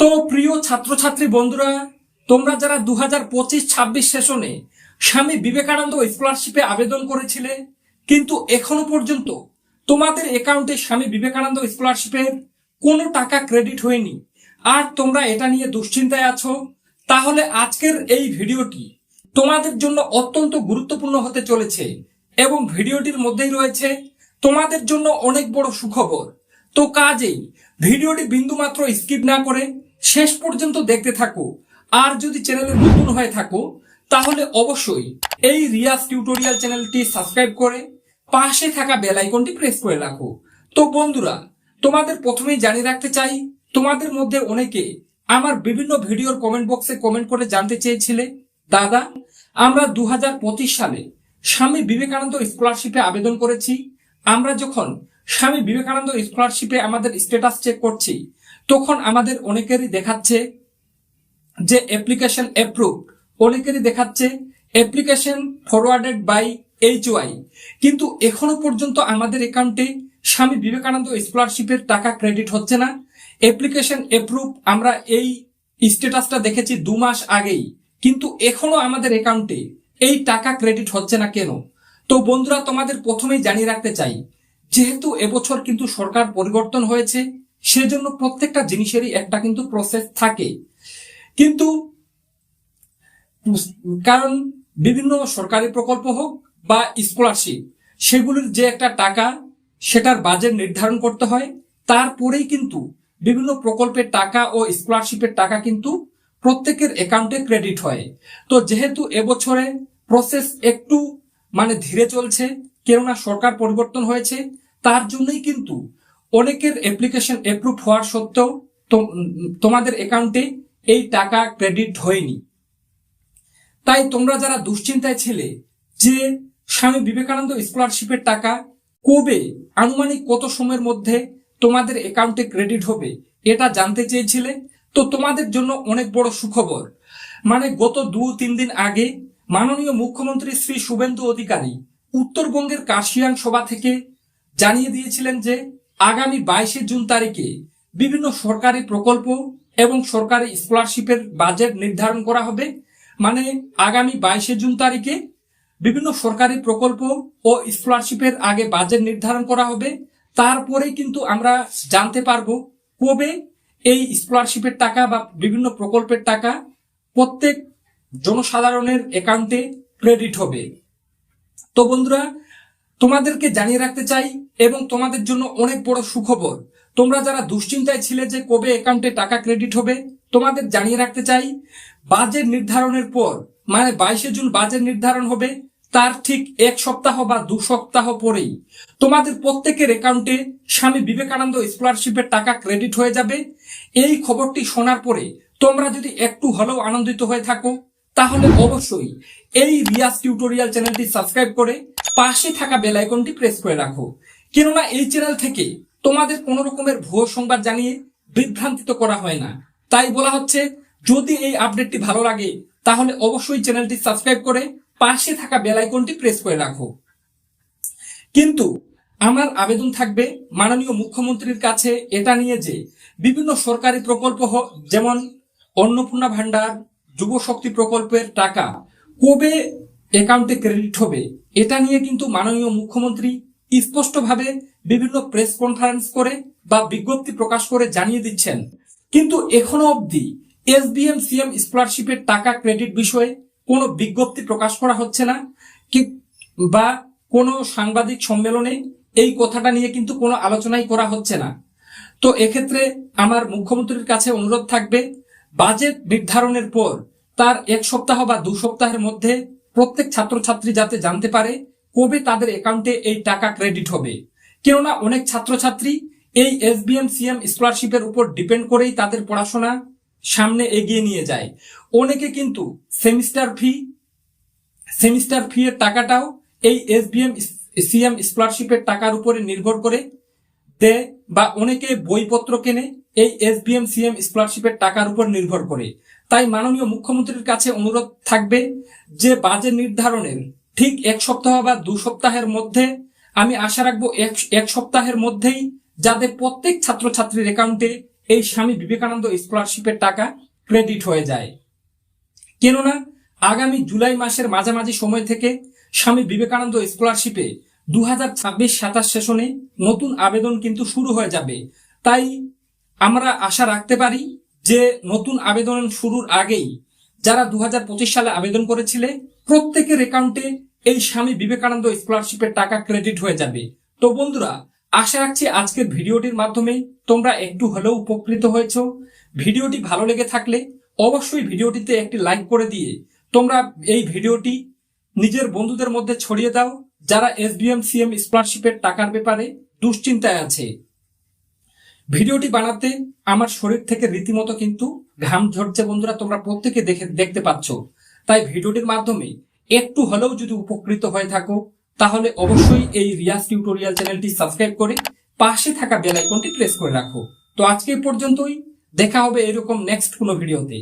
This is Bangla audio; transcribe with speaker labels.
Speaker 1: তো প্রিয় ছাত্রছাত্রী বন্ধুরা, তোমরা যারা 2025-26 সেশনে স্বামী বিবেকানন্দ স্কলারশিপে আবেদন করেছিলে কিন্তু এখনো পর্যন্ত তোমাদের অ্যাকাউন্টে স্বামী বিবেকানন্দ স্কলারশিপের কোনো টাকা ক্রেডিট হয়নি আর তোমরা এটা নিয়ে দুশ্চিন্তায় আছো, তাহলে আজকের এই ভিডিওটি তোমাদের জন্য অত্যন্ত গুরুত্বপূর্ণ হতে চলেছে এবং ভিডিওটির মধ্যেই রয়েছে তোমাদের জন্য অনেক বড় সুখবর। তো কাজেই ভিডিওটি বিন্দুমাত্র স্কিপ না করে শেষ পর্যন্ত দেখতে থাকো। আর যদি চ্যানেলে নতুন হয়ে থাকো তাহলে অবশ্যই এই রিয়াজ টিউটোরিয়াল চ্যানেলটি সাবস্ক্রাইব করে পাশে থাকা বেল আইকনটি প্রেস করে রাখো। তো বন্ধুরা, তোমাদের প্রথমেই জানিয়ে রাখতে চাই, তোমাদের মধ্যে অনেকে আমার বিভিন্ন ভিডিওর কমেন্ট বক্সে কমেন্ট করে জানতে চেয়েছিলে, দাদা আমরা 2025 সালে স্বামী বিবেকানন্দ স্কলারশিপে আবেদন করেছি, আমরা যখন স্বামী বিবেকানন্দ স্কলারশিপে আমাদের স্ট্যাটাস চেক করছি তখন আমাদের অনেকেরই দেখাচ্ছে যে অ্যাপ্লিকেশন অ্যাপ্রুভড, অনেকেরই দেখাচ্ছে অ্যাপ্লিকেশন ফরওয়ার্ডেড বাই HY, কিন্তু এখনো পর্যন্ত আমাদের অ্যাকাউন্টে স্বামী বিবেকানন্দ স্কলারশিপের টাকা ক্রেডিট হচ্ছে না। অ্যাপ্লিকেশন অ্যাপ্রুভ আমরা এই স্ট্যাটাসটা দেখেছি 2 মাস আগেই, কিন্তু এখনো আমাদের অ্যাকাউন্টে এই টাকা ক্রেডিট হচ্ছে না কেন? তো বন্ধুরা, তোমাদের প্রথমেই জানিয়ে রাখতে চাই, যেহেতু এবছর কিন্তু সরকার পরিবর্তন হয়েছে সেজন্য প্রত্যেকটা জিনিসেরই একটা কিন্তু প্রসেস থাকে, কিন্তু কারণ বিভিন্ন সরকারি প্রকল্প হোক বা স্কলারশিপ, সেগুলির যে একটা টাকা সেটার বাজেট নির্ধারণ করতে হয়, তারপরেই কিন্তু বিভিন্ন প্রকল্পের টাকা ও স্কলারশিপের টাকা কিন্তু প্রত্যেকের অ্যাকাউন্টে ক্রেডিট হয়। তো যেহেতু এবছরে প্রসেস একটু ধীরে চলছে, কেননা সরকার পরিবর্তন হয়েছে, তার জন্যই কিন্তু অনেকের অ্যাপ্লিকেশন অ্যাপ্রুভ হওয়ার সত্ত্বেও তোমাদের অ্যাকাউন্টে এই টাকা ক্রেডিট হয়নি। তাই তোমরা যারা দুশ্চিন্তায় ছিলে যে স্বামী বিবেকানন্দ স্কলারশিপের টাকা কবে, আনুমানিক কত সময়ের মধ্যে তোমাদের অ্যাকাউন্টে ক্রেডিট হবে এটা জানতে চেয়েছিলে, তো তোমাদের জন্য অনেক বড় সুখবর। গত 2-3 দিন আগে মাননীয় মুখ্যমন্ত্রী শ্রী শুভেন্দু অধিকারী উত্তরবঙ্গের কাশিয়াং সভা থেকে জানিয়ে দিয়েছিলেন যে আগামী 22 জুন তারিখে বিভিন্ন সরকারি প্রকল্প এবং সরকারি স্কলারশিপের বাজেট নির্ধারণ করা হবে। আগামী 22 জুন তারিখে বিভিন্ন সরকারি প্রকল্প ও স্কলারশিপের আগে বাজেট নির্ধারণ করা হবে, তারপরে কিন্তু আমরা জানতে পারবো কবে এই স্কলারশিপের টাকা বা বিভিন্ন প্রকল্পের টাকা প্রত্যেক জনসাধারণের অ্যাকাউন্টে ক্রেডিট হবে। তো বন্ধুরা, তোমাদেরকে জানিয়ে রাখতে চাই এবং তোমাদের জন্য অনেক বড় সুখবর, তোমরা যারা দুশ্চিন্তায় ছিলে যে কবে অ্যাকাউন্টে টাকা ক্রেডিট হবে, তোমাদের জানিয়ে রাখতে চাই বাজেট নির্ধারণের পর 22 জুন বাজেট নির্ধারণ হবে, তার ঠিক 1 সপ্তাহ বা 2 সপ্তাহ পরেই তোমাদের প্রত্যেকের অ্যাকাউন্টে স্বামী বিবেকানন্দ স্কলারশিপের টাকা ক্রেডিট হয়ে যাবে। এই খবরটি শোনার পরে তোমরা যদি একটু হলেও আনন্দিত হয়ে থাকো তাহলে অবশ্যই এই রিয়াজ টিউটোরিয়াল চ্যানেলটি সাবস্ক্রাইব করে পাশে থাকা বেল আইকনটি প্রেস করে রাখো, কেননা এই চ্যানেল থেকে তোমাদের কোনো রকমের ভুয়ো সংবাদ জানিয়ে বিভ্রান্তিত করা হয় না। তাই বলা হচ্ছে, যদি এই আপডেটটি ভালো লাগে তাহলে অবশ্যই চ্যানেলটি সাবস্ক্রাইব করে পাশে থাকা বেল আইকনটি প্রেস করে রাখো। কিন্তু আমার আবেদন থাকবে মাননীয় মুখ্যমন্ত্রীর কাছে এটা নিয়ে যে বিভিন্ন সরকারি প্রকল্প যেমন অন্নপূর্ণা ভান্ডার, যুব শক্তি প্রকল্পের টাকা কবে অ্যাকাউন্টে ক্রেডিট হবে এটা নিয়ে কিন্তু মাননীয় মুখ্যমন্ত্রী স্পষ্টভাবে বিভিন্ন প্রেস কনফারেন্স করে বা বিজ্ঞপ্তি প্রকাশ করে জানিয়ে দিচ্ছেন, কিন্তু এখনো অবধি SBM CM স্কলারশিপের টাকা ক্রেডিট বিষয়ে কোনো বিজ্ঞপ্তি প্রকাশ করা হচ্ছে না, বা কোনো সাংবাদিক সম্মেলনে এই কথাটা নিয়ে কিন্তু কোনো আলোচনাই করা হচ্ছে না। তো এক্ষেত্রে আমার মুখ্যমন্ত্রীর কাছে অনুরোধ থাকবে, বাজেট নির্ধারণের পর তার 1 সপ্তাহ বা 2 সপ্তাহের মধ্যে প্রত্যেক ছাত্রছাত্রী যাতে জানতে পারে কবে তাদের অ্যাকাউন্টে এই টাকা ক্রেডিট হবে, কেননা অনেক ছাত্রছাত্রী এই SBM CM স্কলারশিপের উপর ডিপেন্ড করেই তাদের পড়াশোনা সামনে এগিয়ে নিয়ে যায়। অনেকে কিন্তু সেমিস্টার ফি এর টাকাটাও এই SBM CM স্কলারশিপের টাকার উপরে নির্ভর করে দেয়, বা অনেকে বইপত্র কেনে এই SBM CM স্কলারশিপের টাকার উপর নির্ভর করে। তাই মাননীয় মুখ্যমন্ত্রীর কাছে অনুরোধ থাকবে যে বাজেট নির্ধারণের ঠিক 1 সপ্তাহ বা 2 সপ্তাহের মধ্যে, আমি আশা রাখবো 1 সপ্তাহের মধ্যেই যাতে প্রত্যেক ছাত্রছাত্রীর অ্যাকাউন্টে এই স্বামী বিবেকানন্দ স্কলারশিপের টাকা ক্রেডিট হয়ে যায়। কেননা আগামী জুলাই মাসের মাঝামাঝি সময় থেকে স্বামী বিবেকানন্দ স্কলারশিপে 2026-27 সেশনে নতুন আবেদন কিন্তু শুরু হয়ে যাবে। তাই আমরা আশা রাখতে পারি যে নতুন আবেদন শুরুর আগেই যারা 2025 সালে আবেদন করেছিলে প্রত্যেকের অ্যাকাউন্টে এই স্বামী বিবেকানন্দ স্কলারশিপের টাকা ক্রেডিট হয়ে যাবে। তো বন্ধুরা, আশা রাখছি আজকের ভিডিওটির মাধ্যমে তোমরা একটু হলেও উপকৃত হয়েছো। ভিডিওটি ভালো লেগে থাকলে অবশ্যই ভিডিওটিতে একটি লাইক করে দিয়ে তোমরা এই ভিডিওটি নিজের বন্ধুদের মধ্যে ছড়িয়ে দাও যারা SBM-CM স্কলারশিপের টাকার ব্যাপারে দুশ্চিন্তায় আছে। ভিডিওটি বানাতে আমার শরীর থেকে রীতিমতো কিন্তু ঘাম ঝরছে বন্ধুরা, তোমরা প্রত্যেকে দেখতে পাচ্ছ। তাই ভিডিওটির মাধ্যমে একটু হলেও যদি উপকৃত হয়ে থাকো তাহলে অবশ্যই এই রিয়াজ টিউটোরিয়াল চ্যানেলটি সাবস্ক্রাইব করে পাশে থাকা বেল আইকনটি প্রেস করে রাখো। তো আজকে পর্যন্তই, দেখা হবে এরকম নেক্সট কোনো ভিডিওতে।